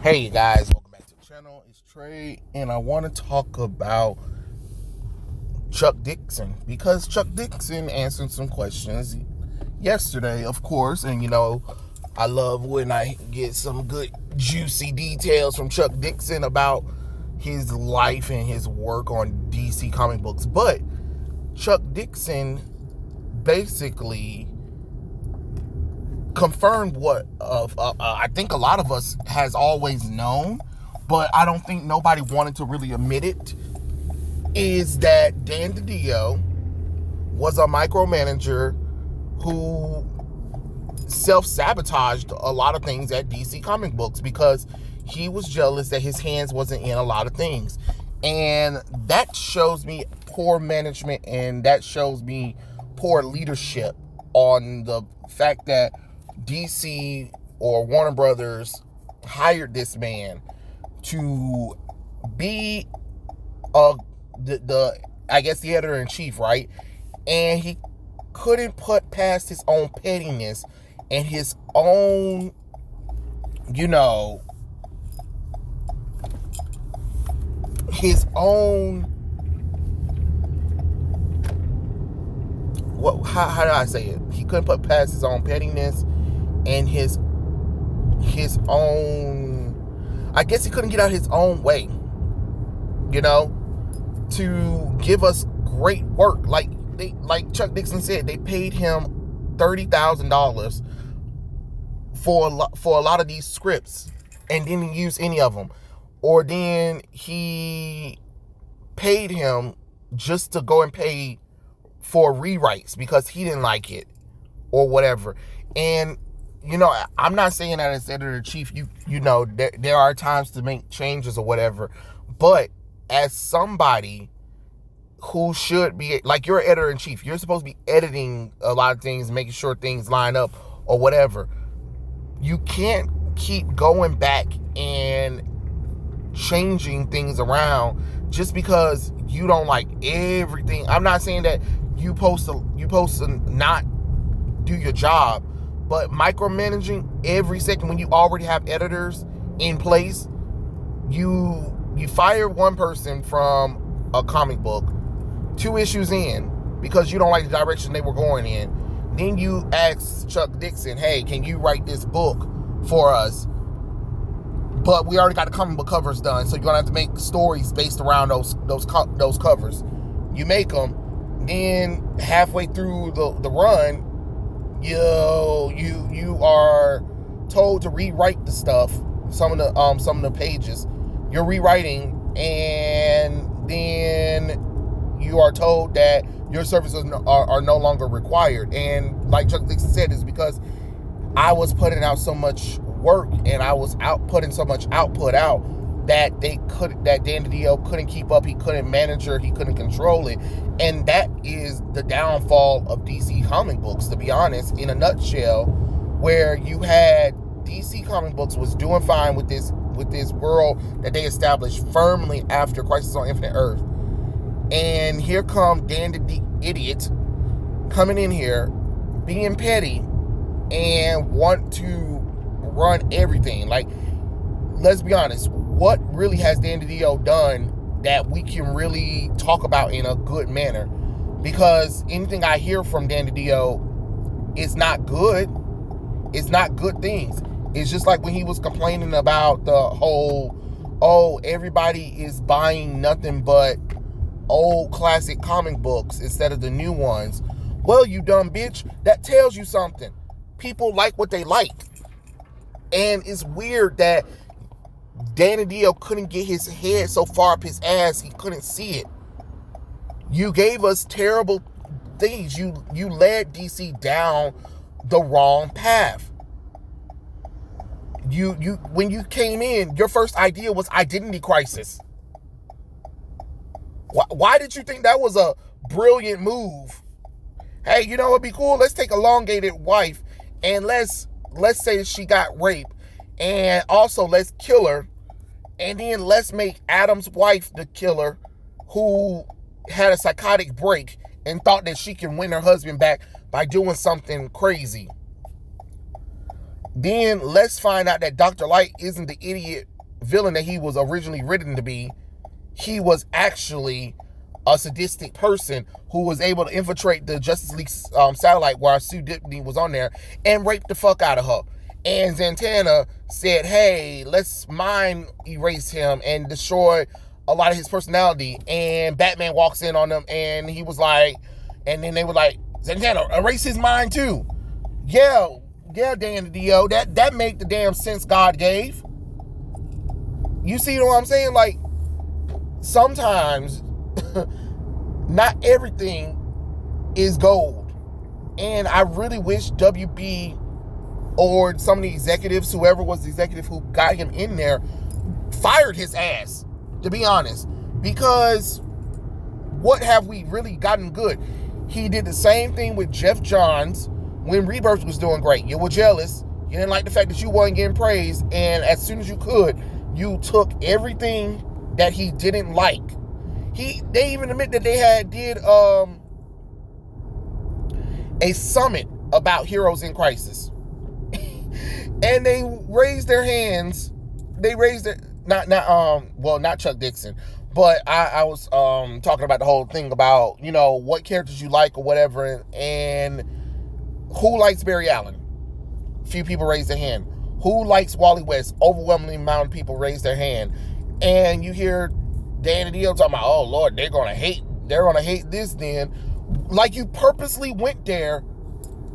Hey guys, welcome back to the channel. It's Trey, and I want to talk about Chuck Dixon because Chuck Dixon answered some questions yesterday, of course, and I love when I get some good juicy details from Chuck Dixon about his life and his work on DC comic books. But Chuck Dixon basically confirmed what I think a lot of us has always known, but I don't think nobody wanted to really admit it, is that Dan DiDio was a micromanager who self-sabotaged a lot of things at DC comic books because he was jealous that his hands wasn't in a lot of things. And that shows me poor management, and that shows me poor leadership on the fact that DC or Warner Brothers hired this man to be the I guess the editor-in-chief, right? And he couldn't put past his own pettiness and his own, his own, how do I say it? He couldn't put past his own pettiness and his own, I guess he couldn't get out his own way, to give us great work. Like Chuck Dixon said, they paid him $30,000 for a lot of these scripts and didn't use any of them. Or then he paid him just to go and pay for rewrites because he didn't like it or whatever. And I'm not saying that as editor-in-chief, there are times to make changes or whatever, but as somebody who should be, like, you're an editor-in-chief, you're supposed to be editing a lot of things, making sure things line up or whatever. You can't keep going back and changing things around just because you don't like everything. I'm not saying that you supposed to not do your job, but micromanaging every second when you already have editors in place, you fire one person from a comic book 2 issues in because you don't like the direction they were going in. Then you ask Chuck Dixon, hey, can you write this book for us? But we already got the comic book covers done, so you're gonna have to make stories based around those covers. You make them, then halfway through the run, you are told to rewrite the stuff, some of the pages. You're rewriting, and then you are told that your services are no longer required. And like Chuck Dixon said, it's because I was putting out so much work and I was putting so much output out that Dan DiDio couldn't keep up. He couldn't manage it, he couldn't control it. And that is the downfall of DC comic books, to be honest, in a nutshell, where you had DC comic books was doing fine with this world that they established firmly after Crisis on Infinite Earth. And here come Dan the Idiot coming in here, being petty, and want to run everything. Like, let's be honest, what really has Dan DiDio done that we can really talk about in a good manner? Because anything I hear from Dan DiDio is not good. It's not good things. It's just like when he was complaining about the whole, everybody is buying nothing but old classic comic books instead of the new ones. Well, you dumb bitch, that tells you something. People like what they like. And it's weird that Dan DiDio couldn't get his head so far up his ass he couldn't see it. You gave us terrible things. You led DC down the wrong path. You when you came in, your first idea was Identity Crisis. Why did you think that was a brilliant move? Hey, it'd be cool. Let's take elongated wife and let's say she got raped, and also let's kill her, and then let's make Adam's wife the killer, who had a psychotic break and thought that she can win her husband back by doing something crazy. Then let's find out that Dr. Light isn't the idiot villain that he was originally written to be, he was actually a sadistic person who was able to infiltrate the Justice League satellite while Sue Dibney was on there and rape the fuck out of her. And Zatanna said, hey, let's mind erase him and destroy a lot of his personality. And Batman walks in on them and he was like, and then they were like, Zatanna, erase his mind too. Yeah, Dan DiDio, that made the damn sense God gave. You see what I'm saying? Like, sometimes not everything is gold. And I really wish WB or some of the executives, whoever was the executive who got him in there, fired his ass, to be honest. Because what have we really gotten good? He did the same thing with Jeff Johns when Rebirth was doing great. You were jealous. You didn't like the fact that you weren't getting praised. And as soon as you could, you took everything that he didn't like. They even admit that they did a summit about heroes in crisis. And they raised their hands. They raised their not Chuck Dixon, but I was talking about the whole thing about, what characters you like or whatever, and who likes Barry Allen? Few people raised their hand. Who likes Wally West? Overwhelming amount of people raised their hand. And you hear Dan DiDio talking about, oh Lord, they're gonna hate this then. Like, you purposely went there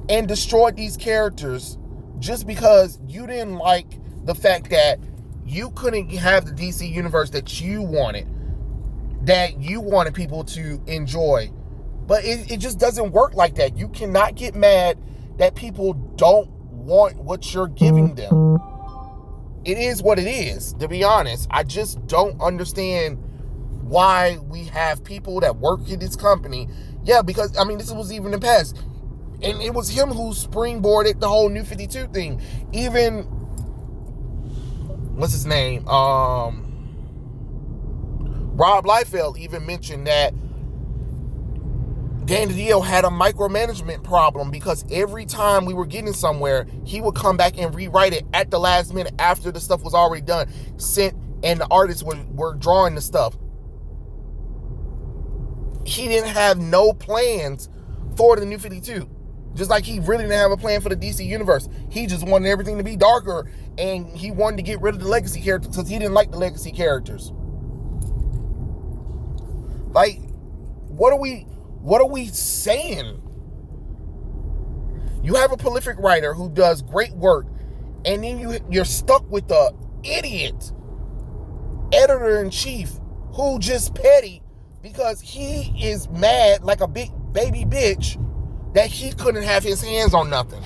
and destroyed these characters just because you didn't like the fact that you couldn't have the DC universe that you wanted people to enjoy. But it just doesn't work like that. You cannot get mad that people don't want what you're giving them. It is what it is, to be honest. I just don't understand why we have people that work in this company. Yeah, because, this was even in the past. And it was him who springboarded the whole New 52 thing. Even, what's his name? Rob Liefeld even mentioned that Dan DiDio had a micromanagement problem because every time we were getting somewhere, he would come back and rewrite it at the last minute after the stuff was already done, and the artists were drawing the stuff. He didn't have no plans for the New 52. Just like he really didn't have a plan for the DC universe. He just wanted everything to be darker, and he wanted to get rid of the legacy characters because he didn't like the legacy characters. Like, what are we saying? You have a prolific writer who does great work, and then you're stuck with the idiot editor-in-chief who just petty because he is mad like a big baby bitch that he couldn't have his hands on nothing.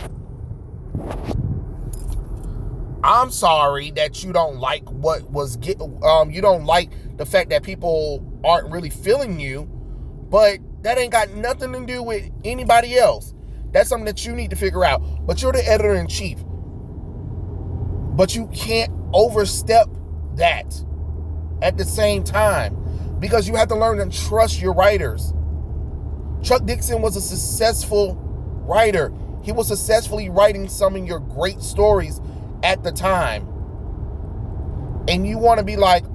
I'm sorry that you don't like you don't like the fact that people aren't really feeling you, but that ain't got nothing to do with anybody else. That's something that you need to figure out. But you're the editor-in-chief. But you can't overstep that at the same time, because you have to learn to trust your writers. Chuck Dixon was a successful writer. He was successfully writing some of your great stories at the time. And you want to be like,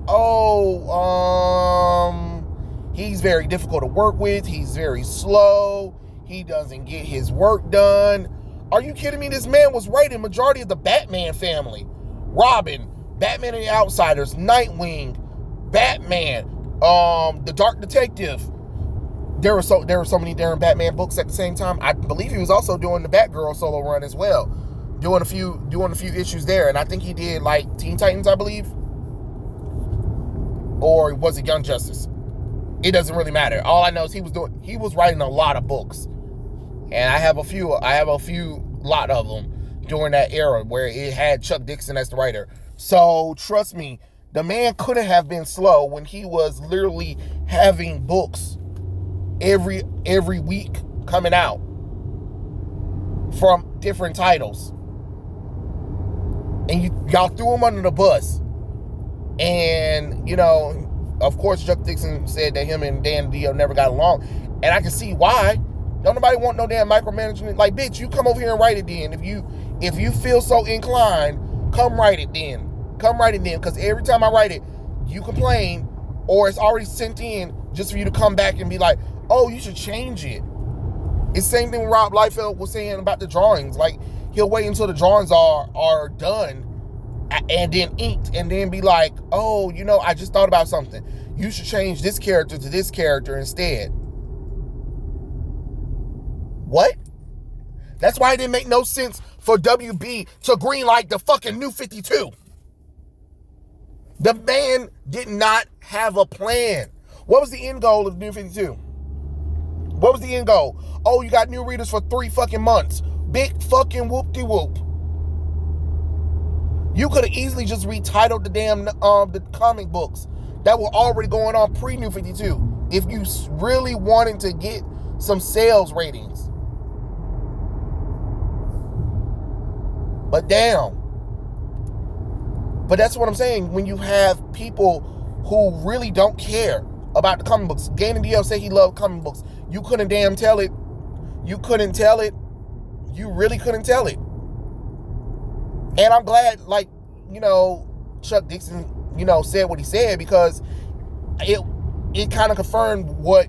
he's very difficult to work with. He's very slow. He doesn't get his work done. Are you kidding me? This man was writing majority of the Batman family. Robin, Batman and the Outsiders, Nightwing, Batman, The Dark Detective. There were so many different Batman books at the same time. I believe he was also doing the Batgirl solo run as well, doing a few issues there. And I think he did like Teen Titans, I believe, or was it Young Justice? It doesn't really matter. All I know is he was writing a lot of books, and I have a few lot of them during that era where it had Chuck Dixon as the writer. So trust me, the man couldn't have been slow when he was literally having books every week coming out from different titles, and y'all threw him under the bus. And of course, Chuck Dixon said that him and Dan DiDio never got along, and I can see why. Don't nobody want no damn micromanagement. Like, bitch, you come over here and write it then. If you feel so inclined, come write it then. Come write it then, because every time I write it, you complain, or it's already sent in just for you to come back and be like, oh, you should change it. It's the same thing Rob Liefeld was saying about the drawings. Like, he'll wait until the drawings are done and then inked, and then be like, oh, I just thought about something. You should change this character to this character instead. What? That's why it didn't make no sense for WB to greenlight the fucking New 52. The man did not have a plan. What was the end goal of New 52? What was the end goal? Oh, you got new readers for 3 fucking months. Big fucking whoop-de-whoop. You could have easily just retitled the damn the comic books that were already going on pre-New 52 if you really wanted to get some sales ratings. But damn. But that's what I'm saying. When you have people who really don't care about the comic books. Dan DiDio said he loved comic books. You couldn't damn tell it. You couldn't tell it. You really couldn't tell it. And I'm glad, Chuck Dixon, said what he said, because it kind of confirmed what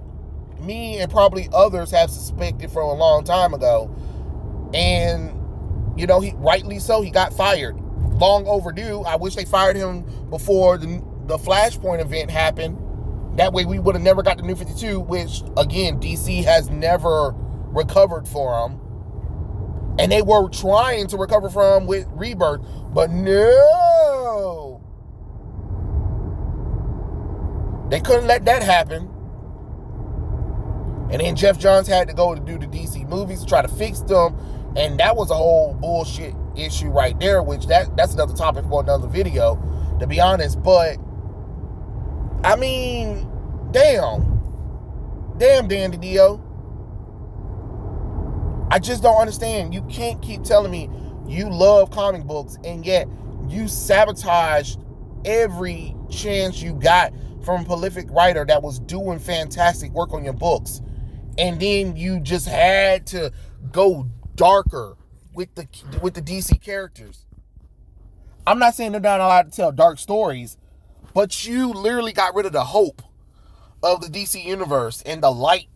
me and probably others have suspected from a long time ago. And, he rightly so, he got fired. Long overdue. I wish they fired him before the Flashpoint event happened. That way we would have never got the New 52, which, again, DC has never recovered from. And they were trying to recover from with Rebirth, but no. They couldn't let that happen. And then Jeff Johns had to go to do the DC movies to try to fix them. And that was a whole bullshit issue right there, which that's another topic for another video, to be honest. But, I mean, damn Dan DiDio. I just don't understand. You can't keep telling me you love comic books, and yet you sabotaged every chance you got from a prolific writer that was doing fantastic work on your books. And then you just had to go darker with the DC characters. I'm not saying they're not allowed to tell dark stories, but you literally got rid of the hope of the DC universe and the light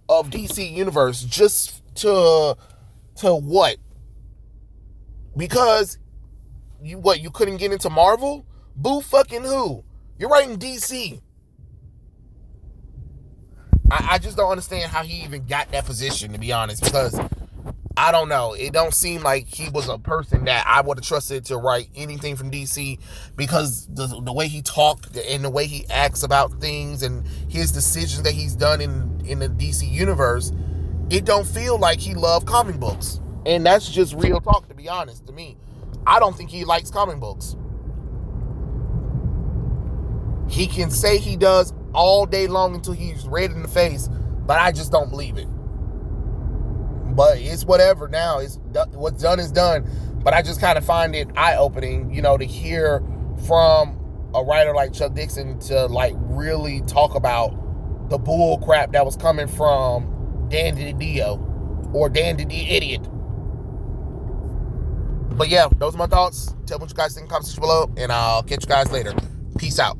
of DC universe just to what? Because you couldn't get into Marvel? Boo fucking who? You're writing DC. I just don't understand how he even got that position, to be honest, because I don't know. It don't seem like he was a person that I would have trusted to write anything from DC, because the way he talked and the way he acts about things and his decisions that he's done in the DC universe, it don't feel like he loved comic books. And that's just real talk, to be honest, to me. I don't think he likes comic books. He can say he does all day long until he's red in the face, but I just don't believe it. But it's whatever now. What's done is done. But I just kind of find it eye-opening, to hear from a writer like Chuck Dixon to really talk about the bull crap that was coming from Dan DiDio, or Dan DiDio Idiot. But yeah, those are my thoughts. Tell me what you guys think in the comment section below, and I'll catch you guys later. Peace out.